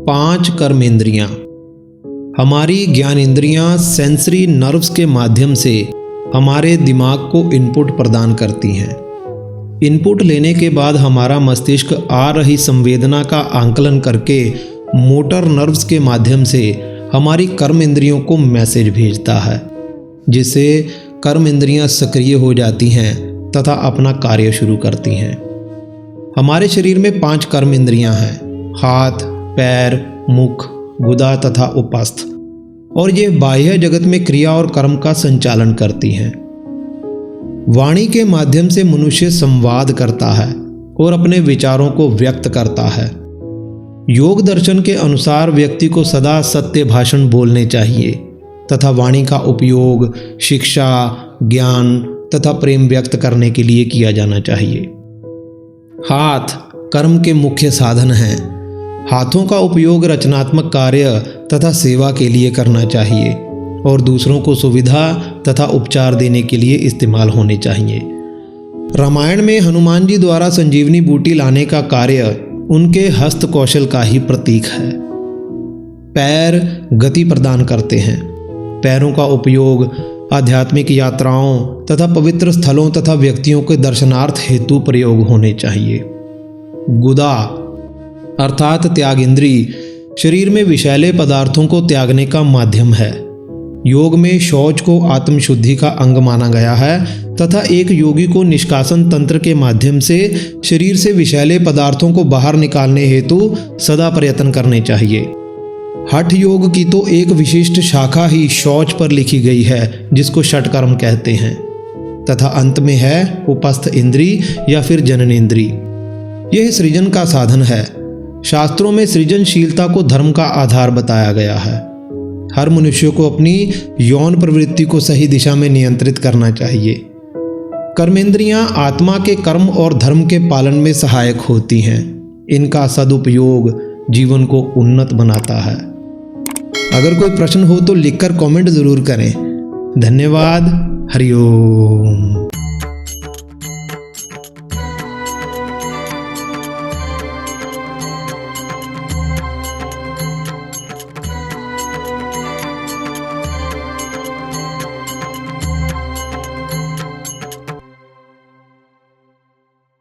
5 कर्मेंद्रियां। हमारी ज्ञानेंद्रियां sensory nerves के माध्यम से हमारे दिमाग को इनपुट प्रदान करती हैं। इनपुट लेने के बाद हमारा मस्तिष्क आ रही संवेदना का आंकलन करके मोटर नर्व्स के माध्यम से हमारी कर्म इंद्रियों को मैसेज भेजता है, जिससे कर्म इंद्रियां सक्रिय हो जाती हैं तथा अपना कार्य शुरू करती हैं। हमारे शरीर में 5 कर्म इंद्रियां हैं: हाथ, पैर, मुख, गुदा तथा उपस्थ, और ये बाह्य जगत में क्रिया और कर्म का संचालन करती हैं। वाणी के माध्यम से मनुष्य संवाद करता है और अपने विचारों को व्यक्त करता है। योग दर्शन के अनुसार व्यक्ति को सदा सत्य भाषण बोलने चाहिए तथा वाणी का उपयोग शिक्षा, ज्ञान तथा प्रेम व्यक्त करने के लिए किया जाना चाहिए। हाथ कर्म के मुख्य साधन हैं। हाथों का उपयोग रचनात्मक कार्य तथा सेवा के लिए करना चाहिए और दूसरों को सुविधा तथा उपचार देने के लिए इस्तेमाल होने चाहिए। रामायण में हनुमान जी द्वारा संजीवनी बूटी लाने का कार्य उनके हस्त कौशल का ही प्रतीक है। पैर गति प्रदान करते हैं। पैरों का उपयोग आध्यात्मिक यात्राओं तथा पवित्र स्थलों तथा व्यक्तियों के दर्शनार्थ हेतु प्रयोग होने चाहिए। गुदा अर्थात त्याग इंद्री शरीर में विषैले पदार्थों को त्यागने का माध्यम है। योग में शौच को आत्मशुद्धि का अंग माना गया है तथा एक योगी को निष्कासन तंत्र के माध्यम से शरीर से विषैले पदार्थों को बाहर निकालने हेतु सदा प्रयत्न करने चाहिए। हठ योग की तो एक विशिष्ट शाखा ही शौच पर लिखी गई है, जिसको षटकर्म कहते हैं, तथा अंत में है उपस्थ इंद्री या फिर जननेंद्री। यह सृजन का साधन है। शास्त्रों में सृजनशीलता को धर्म का आधार बताया गया है। हर मनुष्य को अपनी यौन प्रवृत्ति को सही दिशा में नियंत्रित करना चाहिए। कर्मेंद्रियां आत्मा के कर्म और धर्म के पालन में सहायक होती हैं। इनका सदुपयोग जीवन को उन्नत बनाता है। अगर कोई प्रश्न हो तो लिखकर कमेंट जरूर करें। धन्यवाद। हरि ओम।